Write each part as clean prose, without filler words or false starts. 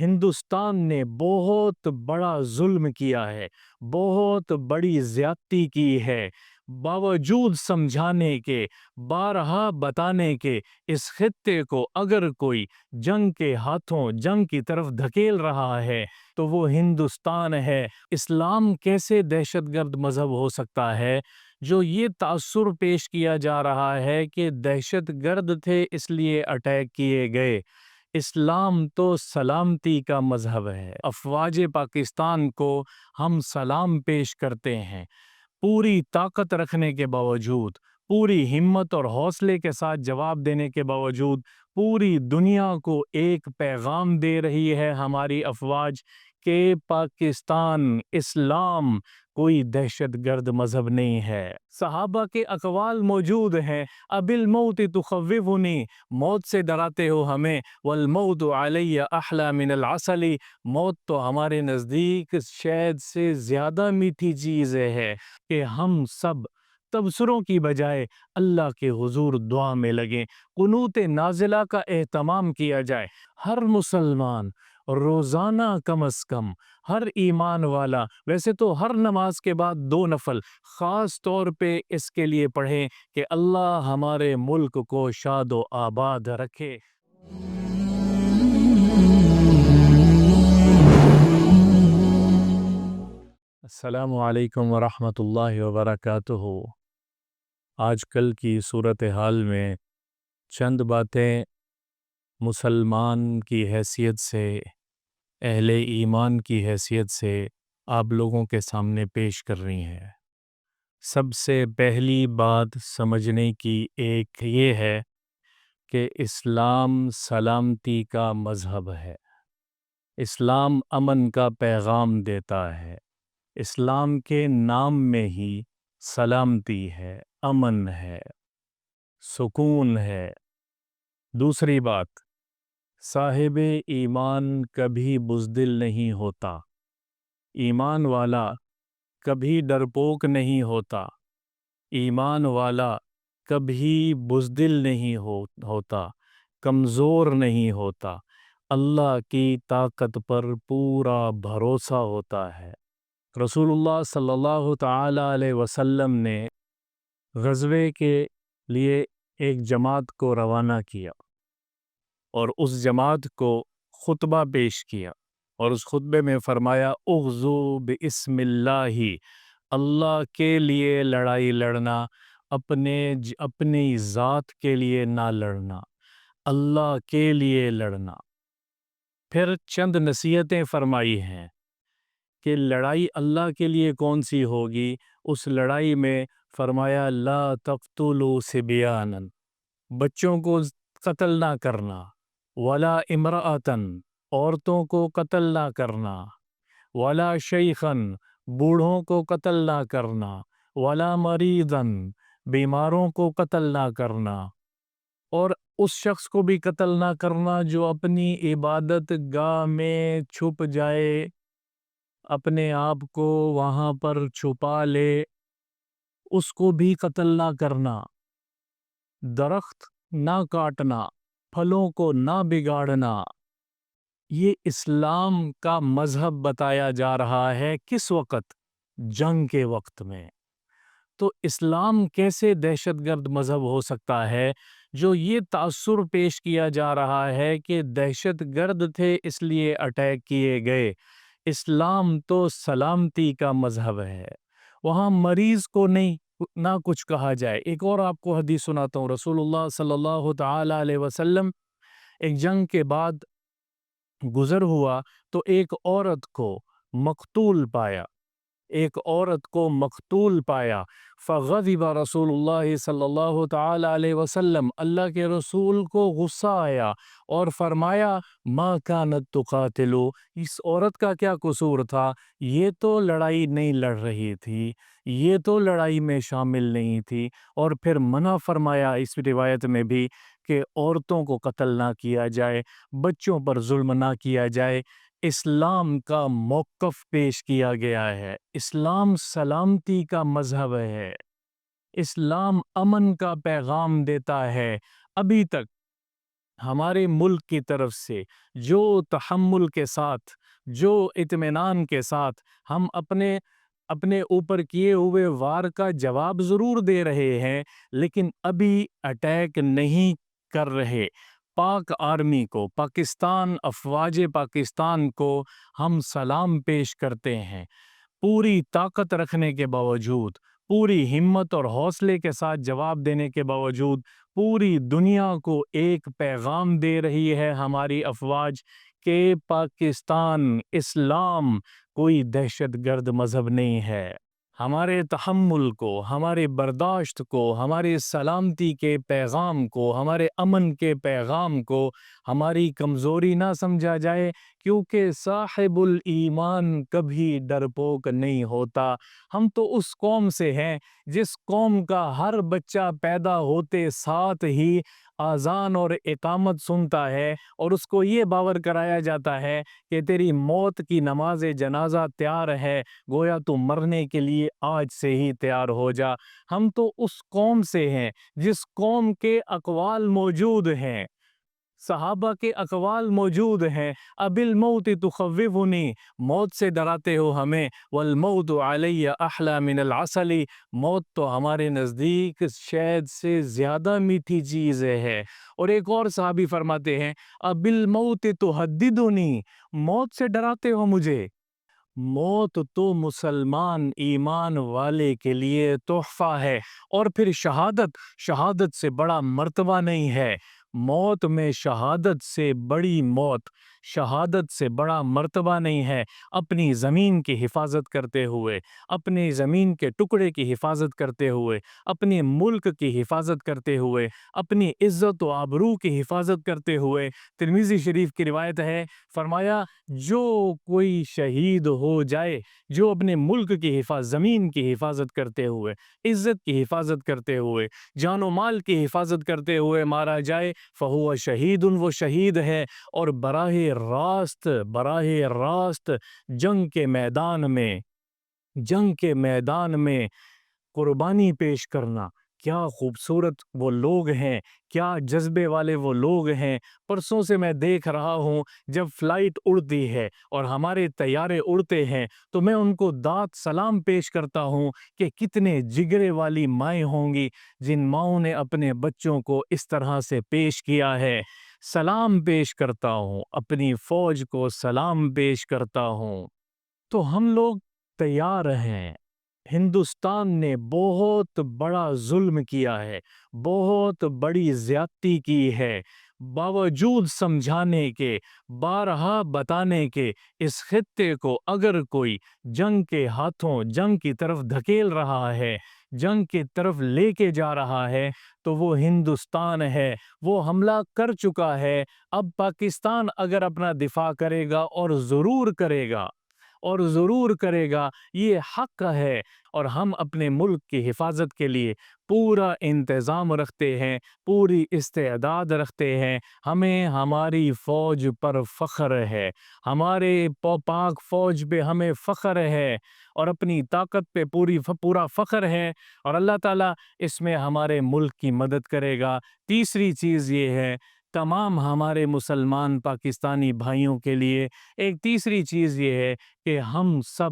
ہندوستان نے بہت بڑا ظلم کیا ہے، بہت بڑی زیادتی کی ہے۔ باوجود سمجھانے کے، بارہا بتانے کے، اس خطے کو اگر کوئی جنگ کے ہاتھوں جنگ کی طرف دھکیل رہا ہے تو وہ ہندوستان ہے۔ اسلام کیسے دہشت گرد مذہب ہو سکتا ہے جو یہ تاثر پیش کیا جا رہا ہے کہ دہشت گرد تھے اس لیے اٹیک کیے گئے؟ اسلام تو سلامتی کا مذہب ہے۔ افواج پاکستان کو ہم سلام پیش کرتے ہیں، پوری طاقت رکھنے کے باوجود، پوری ہمت اور حوصلے کے ساتھ جواب دینے کے باوجود پوری دنیا کو ایک پیغام دے رہی ہے ہماری افواج کہ پاکستان، اسلام کوئی دہشت گرد مذہب نہیں ہے۔ صحابہ کے اقوال موجود ہیں، اب الموت تخوفنی، موت سے ڈراتے ہو ہمیں، والموت علی احلی من العسل، موت تو ہمارے نزدیک شہد سے زیادہ میٹھی چیز ہے کہ ہم سب تبصروں کی بجائے اللہ کے حضور دعا میں لگیں، قنوت نازلہ کا اہتمام کیا جائے۔ ہر مسلمان روزانہ کم از کم، ہر ایمان والا، ویسے تو ہر نماز کے بعد 2 نفل خاص طور پہ اس کے لیے پڑھیں کہ اللہ ہمارے ملک کو شاد و آباد رکھے۔ السلام علیکم ورحمۃ اللہ وبرکاتہ۔ آج کل کی صورتحال میں چند باتیں مسلمان کی حیثیت سے، اہل ایمان کی حیثیت سے آپ لوگوں کے سامنے پیش کر رہی ہیں۔ سب سے پہلی بات سمجھنے کی ایک یہ ہے کہ اسلام سلامتی کا مذہب ہے۔ اسلام امن کا پیغام دیتا ہے۔ اسلام کے نام میں ہی سلامتی ہے، امن ہے، سکون ہے۔ دوسری بات، صاحب ایمان کبھی بزدل نہیں ہوتا، ایمان والا کبھی ڈرپوک نہیں ہوتا، ایمان والا کبھی بزدل نہیں ہوتا، کمزور نہیں ہوتا، اللہ کی طاقت پر پورا بھروسہ ہوتا ہے۔ رسول اللہ صلی اللہ تعالی علیہ وسلم نے غزوے کے لیے ایک جماعت کو روانہ کیا اور اس جماعت کو خطبہ پیش کیا، اور اس خطبے میں فرمایا اغزو باسم اللہ، اللہ کے لیے لڑائی لڑنا، اپنی ذات کے لیے نہ لڑنا، اللہ کے لیے لڑنا۔ پھر چند نصیحتیں فرمائی ہیں کہ لڑائی اللہ کے لیے کون سی ہوگی۔ اس لڑائی میں فرمایا لا تقتلوا صبیانا، بچوں کو قتل نہ کرنا، ولا امرأتن، عورتوں کو قتل نہ کرنا، ولا شیخن، بوڑھوں کو قتل نہ کرنا، ولا مریضن، بیماروں کو قتل نہ کرنا، اور اس شخص کو بھی قتل نہ کرنا جو اپنی عبادت گاہ میں چھپ جائے، اپنے آپ کو وہاں پر چھپا لے، اس کو بھی قتل نہ کرنا۔ درخت نہ کاٹنا، پھلوں کو نہ بگاڑنا۔ یہ اسلام کا مذہب بتایا جا رہا ہے کس وقت؟ جنگ کے وقت میں۔ تو اسلام کیسے دہشت گرد مذہب ہو سکتا ہے جو یہ تاثر پیش کیا جا رہا ہے کہ دہشت گرد تھے اس لیے اٹیک کیے گئے؟ اسلام تو سلامتی کا مذہب ہے، وہاں مریض کو نہیں نہ کچھ کہا جائے۔ ایک اور آپ کو حدیث سناتا ہوں، رسول اللہ صلی اللہ تعالی علیہ وسلم ایک جنگ کے بعد گزر ہوا تو ایک عورت کو مقتول پایا، فغضب رسول اللہ صلی اللہ تعالی علیہ وسلم، اللہ کے رسول کو غصہ آیا اور فرمایا ما کانت تقاتل، اس عورت کا کیا قصور تھا؟ یہ تو لڑائی نہیں لڑ رہی تھی، یہ تو لڑائی میں شامل نہیں تھی۔ اور پھر منع فرمایا اس روایت میں بھی کہ عورتوں کو قتل نہ کیا جائے، بچوں پر ظلم نہ کیا جائے۔ اسلام کا موقف پیش کیا گیا ہے۔ اسلام سلامتی کا مذہب ہے، اسلام امن کا پیغام دیتا ہے۔ ابھی تک ہمارے ملک کی طرف سے جو تحمل کے ساتھ، جو اطمینان کے ساتھ ہم اپنے اوپر کیے ہوئے وار کا جواب ضرور دے رہے ہیں، لیکن ابھی اٹیک نہیں کر رہے۔ پاک آرمی کو، پاکستان، افواج پاکستان کو ہم سلام پیش کرتے ہیں۔ پوری طاقت رکھنے کے باوجود، پوری ہمت اور حوصلے کے ساتھ جواب دینے کے باوجود، پوری دنیا کو ایک پیغام دے رہی ہے ہماری افواج کہ پاکستان، اسلام کوئی دہشت گرد مذہب نہیں ہے۔ ہمارے تحمل کو، ہمارے برداشت کو، ہمارے سلامتی کے پیغام کو، ہمارے امن کے پیغام کو ہماری کمزوری نہ سمجھا جائے، کیونکہ صاحب الایمان کبھی ڈرپوک نہیں ہوتا۔ ہم تو اس قوم سے ہیں جس قوم کا ہر بچہ پیدا ہوتے ساتھ ہی اذان اور اقامت سنتا ہے اور اس کو یہ باور کرایا جاتا ہے کہ تیری موت کی نماز جنازہ تیار ہے، گویا تو مرنے کے لیے آج سے ہی تیار ہو جا۔ ہم تو اس قوم سے ہیں جس قوم کے اقوال موجود ہیں، صحابہ کے اقوال موجود ہیں، اب الموت تخوفنی، موت سے ڈراتے ہو ہمیں، والموت علی احلی من العسل، موت تو ہمارے نزدیک شہد سے زیادہ میٹھی چیز ہے۔ اور ایک اور صحابی فرماتے ہیں، اب الموت تہددنی، موت سے ڈراتے ہو مجھے۔ موت تو مسلمان ایمان والے کے لیے تحفہ ہے، اور پھر شہادت سے بڑا مرتبہ نہیں ہے۔ موت میں شہادت سے بڑی موت، شہادت سے بڑا مرتبہ نہیں ہے۔ اپنی زمین کی حفاظت کرتے ہوئے، اپنی زمین کے ٹکڑے کی حفاظت کرتے ہوئے، اپنے ملک کی حفاظت کرتے ہوئے، اپنی عزت و آبرو کی حفاظت کرتے ہوئے، ترمذی شریف کی روایت ہے، فرمایا جو کوئی شہید ہو جائے، جو اپنے ملک کی زمین کی حفاظت کرتے ہوئے، عزت کی حفاظت کرتے ہوئے، جان و مال کی حفاظت کرتے ہوئے مارا جائے، فہو شہید، وہ شہید ہے۔ اور براہ راست جنگ کے میدان میں قربانی پیش کرنا، کیا خوبصورت وہ لوگ ہیں، کیا جذبے والے وہ لوگ ہیں۔ پرسوں سے میں دیکھ رہا ہوں جب فلائٹ اڑتی ہے اور ہمارے طیارے اڑتے ہیں تو میں ان کو داد سلام پیش کرتا ہوں کہ کتنے جگرے والی مائیں ہوں گی جن ماؤں نے اپنے بچوں کو اس طرح سے پیش کیا ہے۔ سلام پیش کرتا ہوں، اپنی فوج کو سلام پیش کرتا ہوں۔ تو ہم لوگ تیار ہیں۔ ہندوستان نے بہت بڑا ظلم کیا ہے، بہت بڑی زیادتی کی ہے، باوجود سمجھانے کے، بارہا بتانے کے، اس خطے کو اگر کوئی جنگ کے ہاتھوں جنگ کی طرف دھکیل رہا ہے، جنگ کی طرف لے کے جا رہا ہے، تو وہ ہندوستان ہے۔ وہ حملہ کر چکا ہے، اب پاکستان اگر اپنا دفاع کرے گا، اور ضرور کرے گا، یہ حق ہے، اور ہم اپنے ملک کی حفاظت کے لیے پورا انتظام رکھتے ہیں، پوری استعداد رکھتے ہیں۔ ہمیں ہماری فوج پر فخر ہے، ہمارے پاک فوج پہ ہمیں فخر ہے، اور اپنی طاقت پہ پورا فخر ہے، اور اللہ تعالیٰ اس میں ہمارے ملک کی مدد کرے گا۔ تیسری چیز یہ ہے، تمام ہمارے مسلمان پاکستانی بھائیوں کے لیے ایک تیسری چیز یہ ہے کہ ہم سب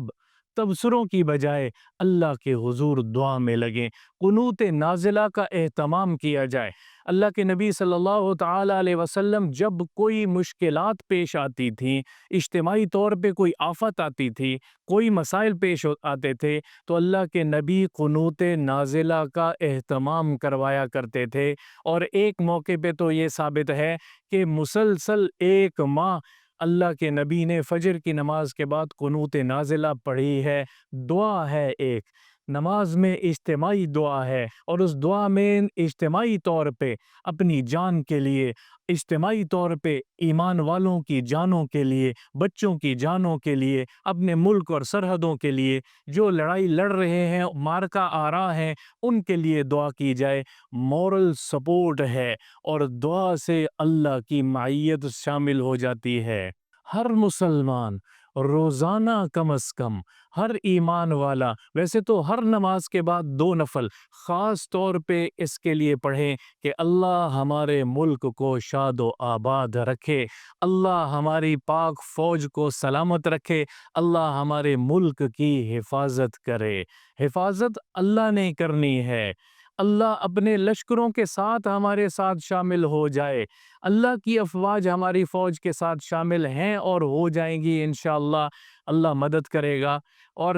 تبصروں کی بجائے اللہ کے حضور دعا میں لگیں، قنوت نازلہ کا اہتمام کیا جائے۔ اللہ کے نبی صلی اللہ تعالی علیہ وسلم جب کوئی مشکلات پیش آتی تھیں، اجتماعی طور پہ کوئی آفت آتی تھی، کوئی مسائل پیش آتے تھے، تو اللہ کے نبی قنوت نازلہ کا اہتمام کروایا کرتے تھے۔ اور ایک موقع پہ تو یہ ثابت ہے کہ مسلسل 1 ماہ اللہ کے نبی نے فجر کی نماز کے بعد قنوت نازلہ پڑھی ہے۔ دعا ہے، ایک نماز میں اجتماعی دعا ہے، اور اس دعا میں اجتماعی طور پہ اپنی جان کے لیے، اجتماعی طور پہ ایمان والوں کی جانوں کے لیے، بچوں کی جانوں کے لیے، اپنے ملک اور سرحدوں کے لیے، جو لڑائی لڑ رہے ہیں، مارکا آ رہا ہے، ان کے لیے دعا کی جائے۔ مورل سپورٹ ہے، اور دعا سے اللہ کی معیت شامل ہو جاتی ہے۔ ہر مسلمان روزانہ کم از کم ہر ایمان والا، ویسے تو ہر نماز کے بعد 2 نفل خاص طور پہ اس کے لیے پڑھیں کہ اللہ ہمارے ملک کو شاد و آباد رکھے، اللہ ہماری پاک فوج کو سلامت رکھے، اللہ ہمارے ملک کی حفاظت کرے۔ حفاظت اللہ نے کرنی ہے، اللہ اپنے لشکروں کے ساتھ ہمارے ساتھ شامل ہو جائے، اللہ کی افواج ہماری فوج کے ساتھ شامل ہیں اور ہو جائیں گی انشاءاللہ، اللہ مدد کرے گا۔ اور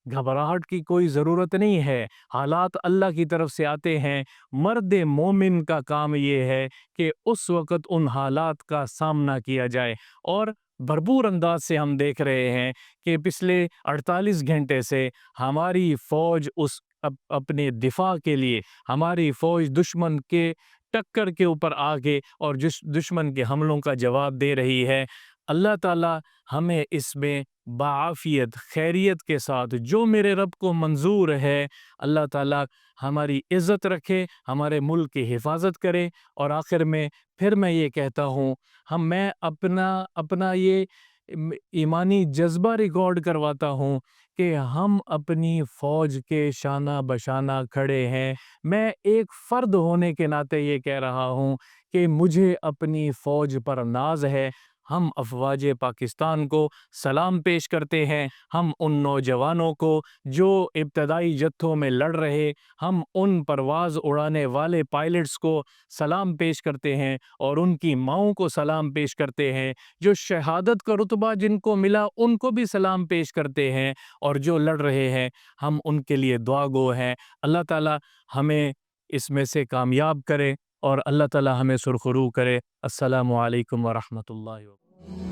گھبراہٹ کی کوئی ضرورت نہیں ہے، حالات اللہ کی طرف سے آتے ہیں، مرد مومن کا کام یہ ہے کہ اس وقت ان حالات کا سامنا کیا جائے۔ اور بھرپور انداز سے ہم دیکھ رہے ہیں کہ پچھلے 48 گھنٹے سے ہماری فوج اپنے دفاع کے لیے، ہماری فوج دشمن کے ٹکر کے اوپر آگے اور دشمن کے حملوں کا جواب دے رہی ہے۔ اللہ تعالی ہمیں اس میں بعافیت خیریت کے ساتھ جو میرے رب کو منظور ہے، اللہ تعالی ہماری عزت رکھے، ہمارے ملک کی حفاظت کرے۔ اور آخر میں پھر میں یہ کہتا ہوں، میں اپنا یہ ایمانی جذبہ ریکارڈ کرواتا ہوں کہ ہم اپنی فوج کے شانہ بشانہ کھڑے ہیں۔ میں ایک فرد ہونے کے ناطے یہ کہہ رہا ہوں کہ مجھے اپنی فوج پر ناز ہے۔ ہم افواج پاکستان کو سلام پیش کرتے ہیں، ہم ان نوجوانوں کو جو ابتدائی جتھوں میں لڑ رہے، ہم ان پرواز اڑانے والے پائلٹس کو سلام پیش کرتے ہیں اور ان کی ماؤں کو سلام پیش کرتے ہیں، جو شہادت کا رتبہ جن کو ملا ان کو بھی سلام پیش کرتے ہیں، اور جو لڑ رہے ہیں ہم ان کے لیے دعا گو ہیں۔ اللہ تعالی ہمیں اس میں سے کامیاب کرے اور اللہ تعالی ہمیں سرخرو کرے۔ السلام علیکم ورحمۃ اللہ وبرکاتہ۔